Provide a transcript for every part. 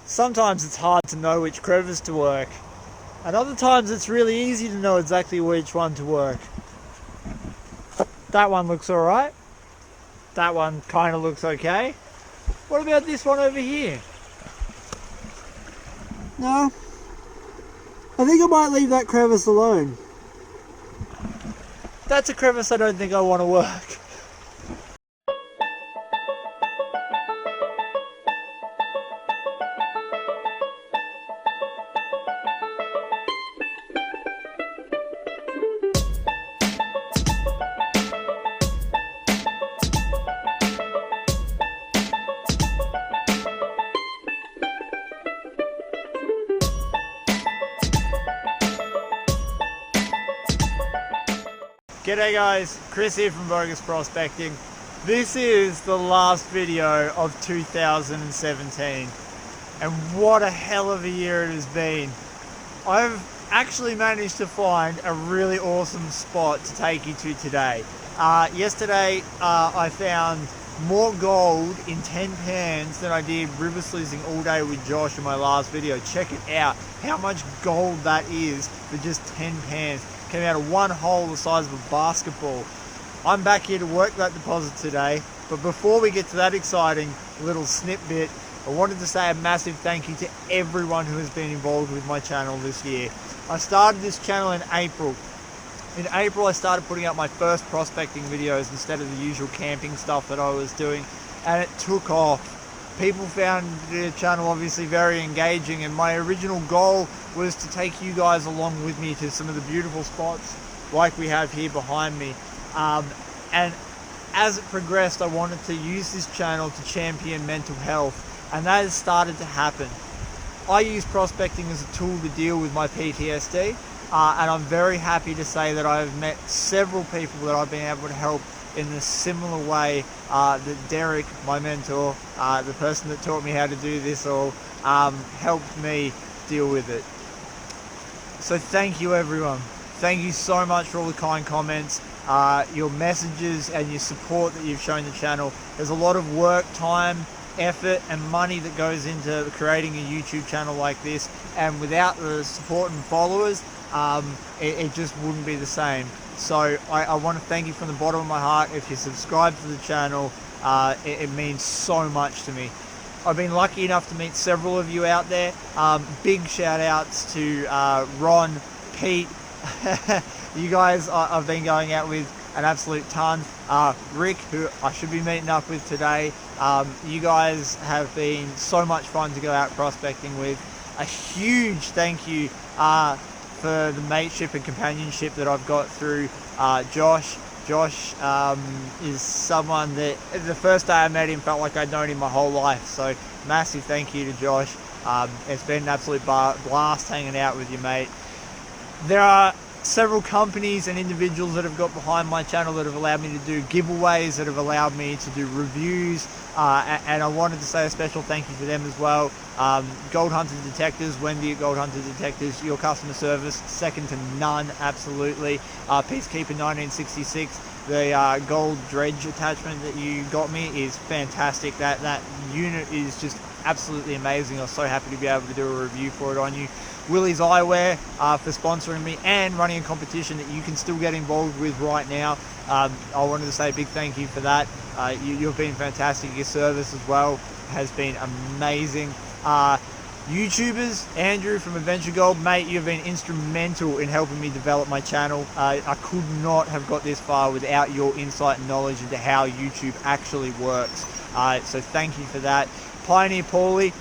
Sometimes it's hard to know which crevice to work, and other times it's really easy to know exactly which one to work. That one looks alright. That one kind of looks okay. What about this one over here? No, I think I might leave that crevice alone. That's a crevice I don't think I want to work. G'day guys, Chris here from Vo-Gus Prospecting. This is the last video of 2017, and what a hell of a year it has been. I've actually managed to find a really awesome spot to take you to today. Yesterday I found more gold in 10 pans than I did river sluicing all day with Josh in my last video. Check it out, how much gold that is for just 10 pans. Came out of one hole the size of a basketball. I'm back here to work that deposit today, but before we get to that exciting little snippet, I wanted to say a massive thank you to everyone who has been involved with my channel this year. I started this channel in April. In April I started putting out my first prospecting videos instead of the usual camping stuff that I was doing, and it took off. People found the channel obviously very engaging, and my original goal was to take you guys along with me to some of the beautiful spots like we have here behind me. And as it progressed, I wanted to use this channel to champion mental health, and that has started to happen. I use prospecting as a tool to deal with my PTSD, and I'm very happy to say that I've met several people that I've been able to help in a similar way that Derek, my mentor, the person that taught me how to do this all, helped me deal with it. So thank you everyone. Thank you so much for all the kind comments, your messages and your support that you've shown the channel. There's a lot of work, time, effort and money that goes into creating a YouTube channel like this, and without the support and followers, it just wouldn't be the same. So I want to thank you from the bottom of my heart. If you subscribe to the channel, it means so much to me. I've been lucky enough to meet several of you out there. Big shout outs to Ron, Pete. You guys I've been going out with an absolute ton. Rick, who I should be meeting up with today. You guys have been so much fun to go out prospecting with. A huge thank you for the mateship and companionship that I've got through Josh. Josh is someone that the first day I met him felt like I'd known him my whole life, so massive thank you to Josh. It's been an absolute blast hanging out with you, mate. There are several companies and individuals that have got behind my channel that have allowed me to do giveaways, that have allowed me to do reviews, and I wanted to say a special thank you to them as well. Gold Hunter Detectors, Wendy at Gold Hunter Detectors, your customer service second to none, absolutely. Peacekeeper 1966, the gold dredge attachment that you got me is fantastic. That unit is just absolutely amazing. I was so happy to be able to do a review for it on you. Willie's Eyewear for sponsoring me and running a competition that you can still get involved with right now. I wanted to say a big thank you for that. You've been fantastic. Your service as well has been amazing. YouTubers, Andrew from Adventure Gold, mate, you've been instrumental in helping me develop my channel. I could not have got this far without your insight and knowledge into how YouTube actually works. So thank you for that. Pioneer Paulie,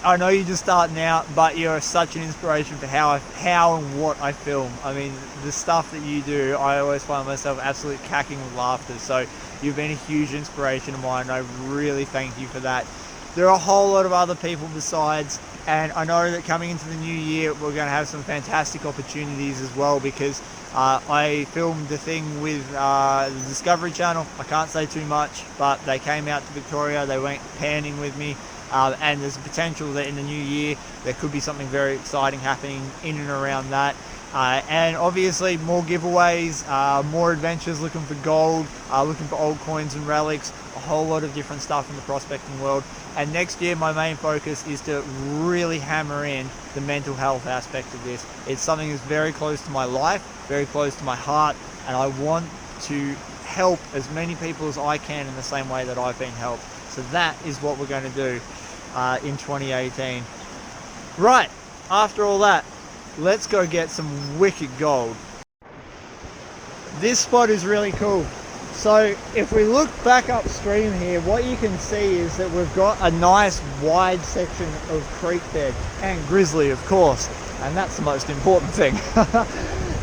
I know you're just starting out, but you're such an inspiration for how and what I film. I mean, the stuff that you do, I always find myself absolutely cacking with laughter. So you've been a huge inspiration of mine. I really thank you for that. There are a whole lot of other people besides, and I know that coming into the new year, we're going to have some fantastic opportunities as well, because I filmed the thing with the Discovery Channel. I can't say too much, but they came out to Victoria, they went panning with me. And there's a potential that in the new year there could be something very exciting happening in and around that. And obviously more giveaways, more adventures looking for gold, looking for old coins and relics. a whole lot of different stuff in the prospecting world. And next year my main focus is to really hammer in the mental health aspect of this. It's something that's very close to my life, very close to my heart, and I want to help as many people as I can in the same way that I've been helped. So that is what we're going to do in 2018. Right, after all that, let's go get some wicked gold. This spot is really cool. So if we look back upstream here, what you can see is that we've got a nice wide section of creek bed, and grizzly of course, and that's the most important thing.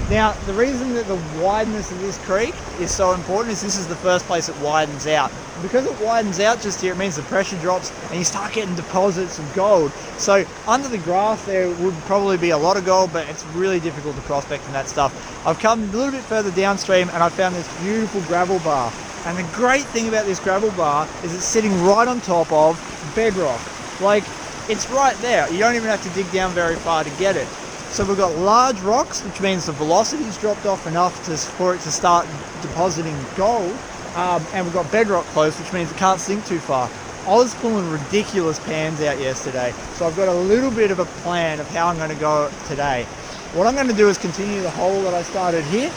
Now, the reason that the wideness of this creek is so important is this is the first place it widens out. Because it widens out just here, it means the pressure drops and you start getting deposits of gold. So under the grass there would probably be a lot of gold, but it's really difficult to prospect in that stuff. I've come a little bit further downstream and I found this beautiful gravel bar. And the great thing about this gravel bar is it's sitting right on top of bedrock. Like, it's right there. You don't even have to dig down very far to get it. So we've got large rocks, which means the velocity's dropped off enough for it to start depositing gold. And we've got bedrock close, which means it can't sink too far. I was pulling ridiculous pans out yesterday, so I've got a little bit of a plan of how I'm going to go today. What I'm going to do is continue the hole that I started here,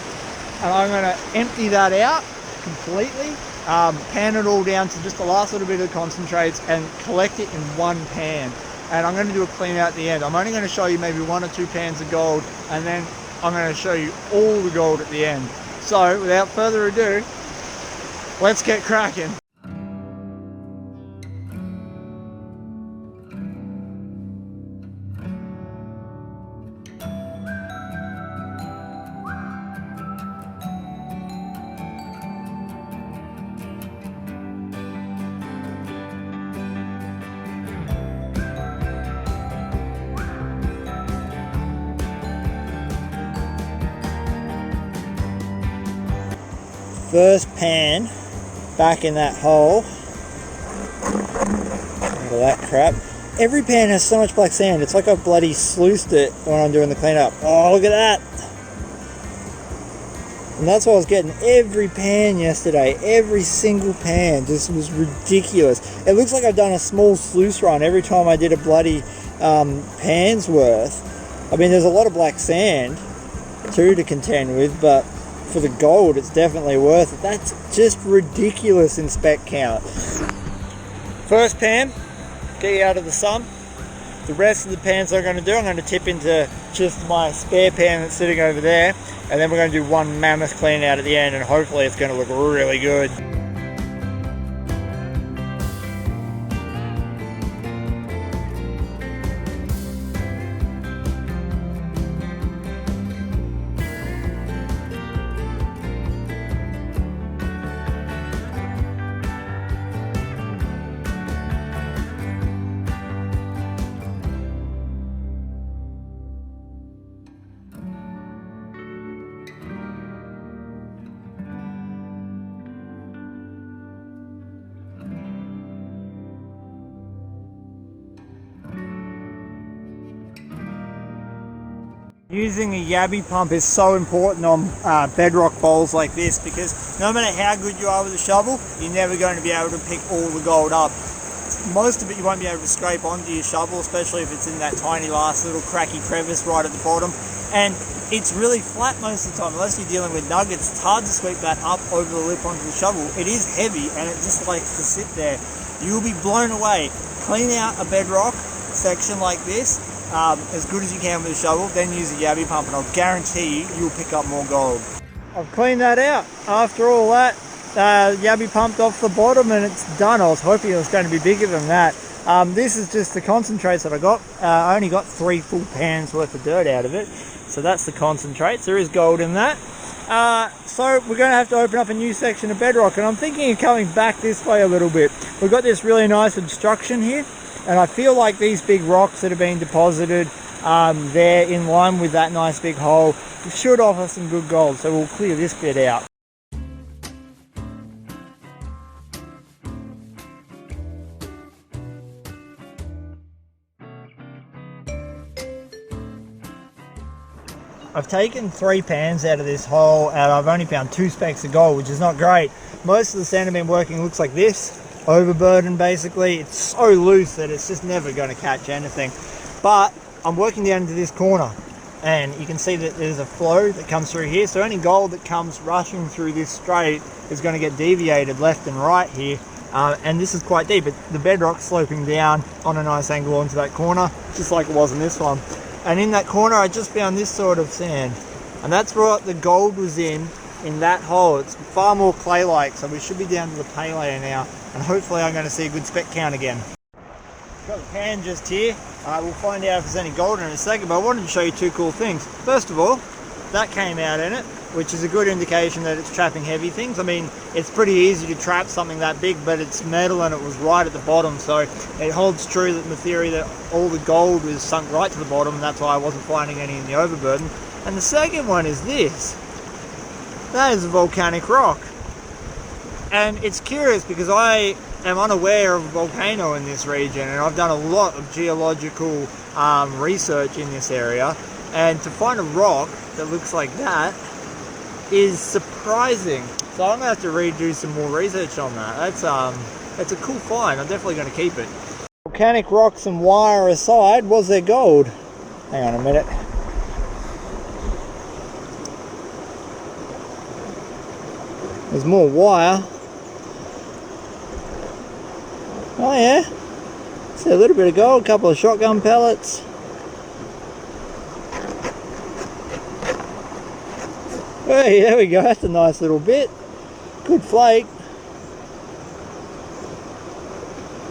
and I'm going to empty that out completely, pan it all down to just the last little bit of concentrates and collect it in one pan. And I'm going to do a clean out at the end. I'm only going to show you maybe 1 or 2 pans of gold, and then I'm going to show you all the gold at the end. So without further ado, let's get cracking. First pan back in that hole. Look at that crap. Every pan has so much black sand, it's like I've bloody sluiced it when I'm doing the cleanup. Oh, look at that. And that's what I was getting every pan yesterday. Every single pan. This was ridiculous. It looks like I've done a small sluice run every time I did a bloody pan's worth. I mean, there's a lot of black sand too to contend with, but for the gold, it's definitely worth it. That's just ridiculous in spec count. First pan, get you out of the sun. The rest of the pans I'm going to do, I'm going to tip into just my spare pan that's sitting over there, and then we're going to do one mammoth clean out at the end, and hopefully it's going to look really good. Using a yabby pump is so important on bedrock bowls like this, because no matter how good you are with a shovel, you're never going to be able to pick all the gold up. Most of it you won't be able to scrape onto your shovel, especially if it's in that tiny last little cracky crevice right at the bottom. And it's really flat most of the time, unless you're dealing with nuggets. It's hard to sweep that up over the lip onto the shovel. It is heavy and it just likes to sit there. You'll be blown away. Clean out a bedrock section like this as good as you can with a shovel, then use a yabby pump and I'll guarantee you'll pick up more gold. I've cleaned that out. After all that, yabby pumped off the bottom and it's done. I was hoping it was going to be bigger than that. This is just the concentrates that I got. I only got 3 full pans worth of dirt out of it. So that's the concentrates. There is gold in that. So we're going to have to open up a new section of bedrock, and I'm thinking of coming back this way a little bit. We've got this really nice obstruction here, and I feel like these big rocks that have been deposited there in line with that nice big hole should offer some good gold, so we'll clear this bit out. I've taken 3 pans out of this hole and I've only found 2 specks of gold, which is not great. Most of the sand I've been working looks like this, overburden basically. It's so loose that it's just never going to catch anything. But I'm working down into this corner and you can see that there's a flow that comes through here, so any gold that comes rushing through this straight is going to get deviated left and right here. And this is quite deep, but the bedrock's sloping down on a nice angle onto that corner, just like it was in this one. And in that corner I just found this sort of sand, and that's what the gold was in that hole. It's far more clay-like, so we should be down to the pay layer now, and hopefully I'm going to see a good spec count again. Got the pan just here. We'll find out if there's any gold in it in a second, but I wanted to show you 2 cool things. First of all, that came out in it, which is a good indication that it's trapping heavy things. I mean, it's pretty easy to trap something that big, but it's metal and it was right at the bottom, so it holds true that the theory that all the gold was sunk right to the bottom, and that's why I wasn't finding any in the overburden. And the second one is this. That is a volcanic rock. And it's curious because I am unaware of a volcano in this region, and I've done a lot of geological research in this area, and to find a rock that looks like that is surprising. So I'm going to have to redo some more research on that. That's a cool find. I'm definitely going to keep it. Volcanic rocks and wire aside, was there gold? Hang on a minute. There's more wire. Oh yeah, see a little bit of gold, a couple of shotgun pellets. Hey, there we go, that's a nice little bit. Good flake.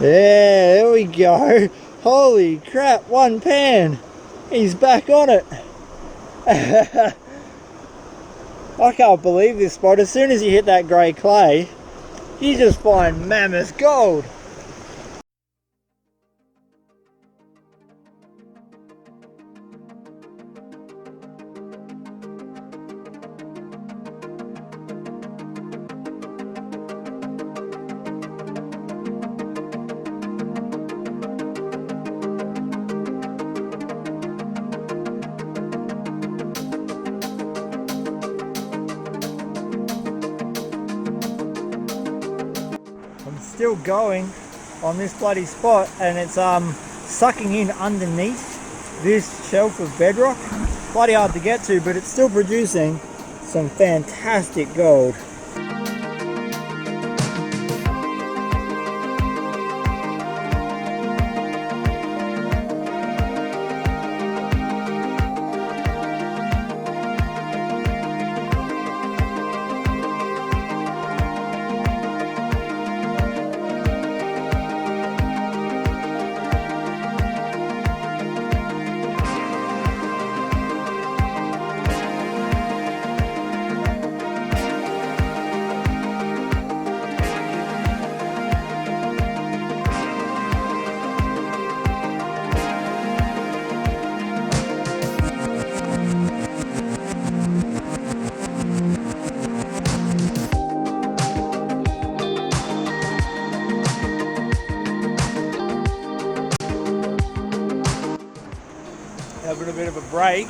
Yeah, there we go. Holy crap, 1 pan. He's back on it. I can't believe this spot. As soon as you hit that grey clay, you just find mammoth gold. Still going on this bloody spot, and it's sucking in underneath this shelf of bedrock. Bloody hard to get to, but it's still producing some fantastic gold. Having a bit of a break.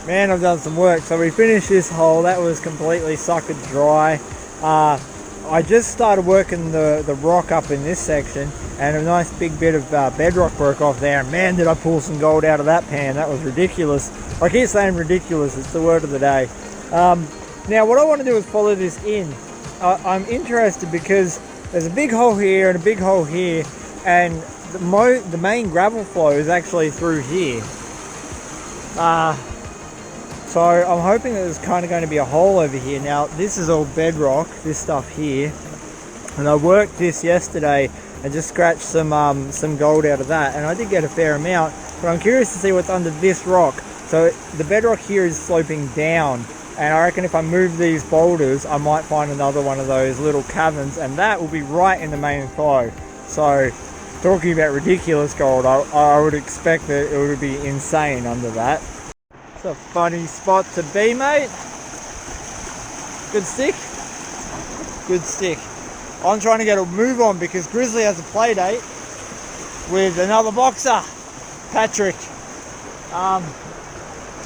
Man, I've done some work. So we finished this hole. That was completely suckered dry. I just started working the rock up in this section, and a nice big bit of bedrock broke off there. And man, did I pull some gold out of that pan. That was ridiculous. I keep saying ridiculous. It's the word of the day. Now what I want to do is follow this in. I'm interested because there's a big hole here and a big hole here, and the main gravel flow is actually through here. So I'm hoping that there's kind of going to be a hole over here. Now this is all bedrock, this stuff here, and I worked this yesterday and just scratched some gold out of that, and I did get a fair amount, but I'm curious to see what's under this rock. So the bedrock here is sloping down, and I reckon if I move these boulders I might find another one of those little caverns, and that will be right in the main flow. So talking about ridiculous gold, I would expect that it would be insane under that. It's a funny spot to be, mate. Good stick? Good stick. I'm trying to get a move on because Grizzly has a play date with another boxer, Patrick.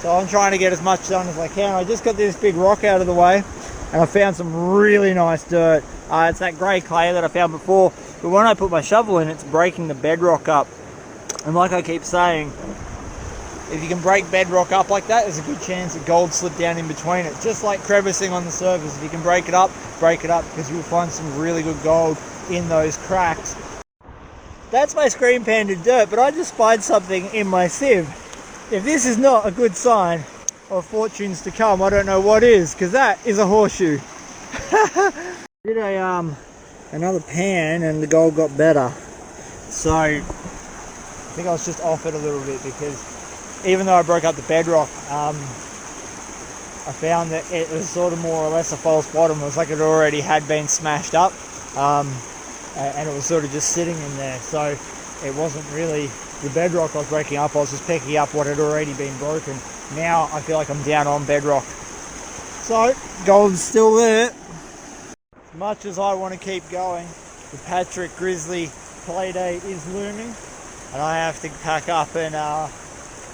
So I'm trying to get as much done as I can. I just got this big rock out of the way, and I found some really nice dirt. It's that grey clay that I found before, but when I put my shovel in, it's breaking the bedrock up. And like I keep saying, if you can break bedrock up like that, there's a good chance that gold slipped down in between it. Just like crevicing on the surface. If you can break it up, because you'll find some really good gold in those cracks. That's my screen panded dirt, but I just spied something in my sieve. If this is not a good sign of fortunes to come, I don't know what is, because that is a horseshoe. Did another pan and the gold got better. So I think I was just off it a little bit, because even though I broke up the bedrock, I found that it was sort of more or less a false bottom. It was like it already had been smashed up, and it was sort of just sitting in there. So it wasn't really the bedrock I was breaking up, I was just picking up what had already been broken. Now I feel like I'm down on bedrock. So gold's still there. As much as I want to keep going, the Patrick Grizzly playdate is looming, and I have to pack up and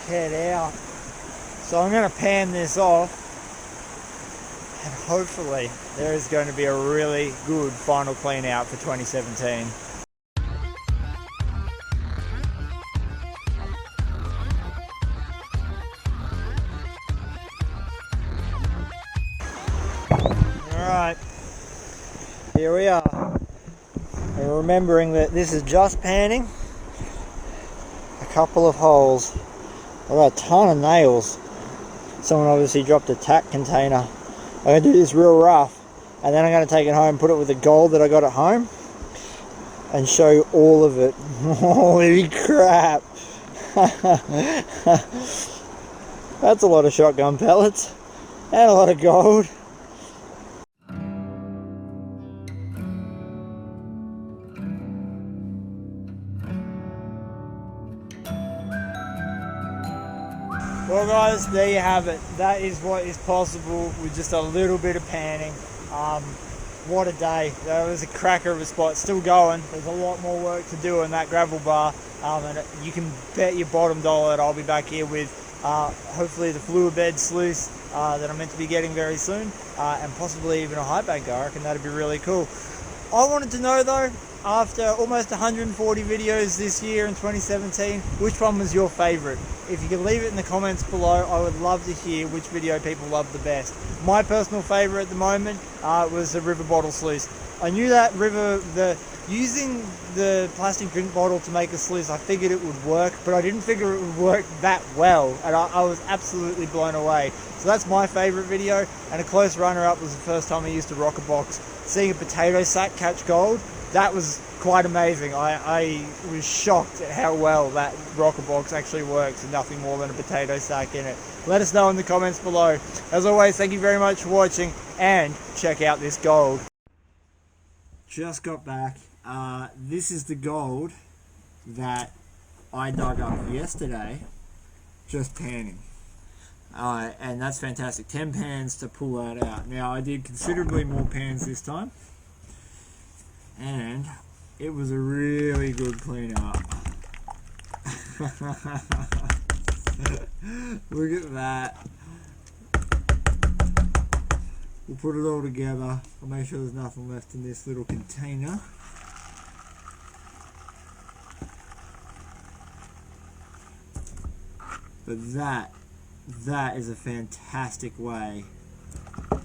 head out. So I'm going to pan this off, and hopefully there is going to be a really good final clean out for 2017. Alright, here we are. And remembering that this is just panning, a couple of holes. I've got a ton of nails. Someone obviously dropped a tack container. I'm going to do this real rough, and then I'm going to take it home and put it with the gold that I got at home and show you all of it. Holy crap. That's a lot of shotgun pellets and a lot of gold. Well guys, there you have it. That is what is possible with just a little bit of panning. What a day. That was a cracker of a spot. Still going. There's a lot more work to do in that gravel bar. And you can bet your bottom dollar that I'll be back here with hopefully the fluid bed sluice that I'm meant to be getting very soon. And possibly even a high bank. I reckon that'd be really cool. I wanted to know though, after almost 140 videos this year in 2017, which one was your favourite? If you could leave it in the comments below, I would love to hear which video people love the best. My personal favourite at the moment was the river bottle sluice. I knew that using the plastic drink bottle to make a sluice, I figured it would work, but I didn't figure it would work that well, and I was absolutely blown away. So that's my favourite video, and a close runner-up was the first time I used a rocker box. Seeing a potato sack catch gold, that was quite amazing. I was shocked at how well that rocker box actually works, and nothing more than a potato sack in it. Let us know in the comments below. As always, thank you very much for watching, and check out this gold. Just got back. This is the gold that I dug up yesterday, just panning. And that's fantastic. 10 pans to pull that out. Now I did considerably more pans this time, and it was a really good clean up. Look at that. We'll put it all together. I'll make sure there's nothing left in this little container. But that is a fantastic way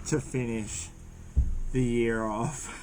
to finish the year off.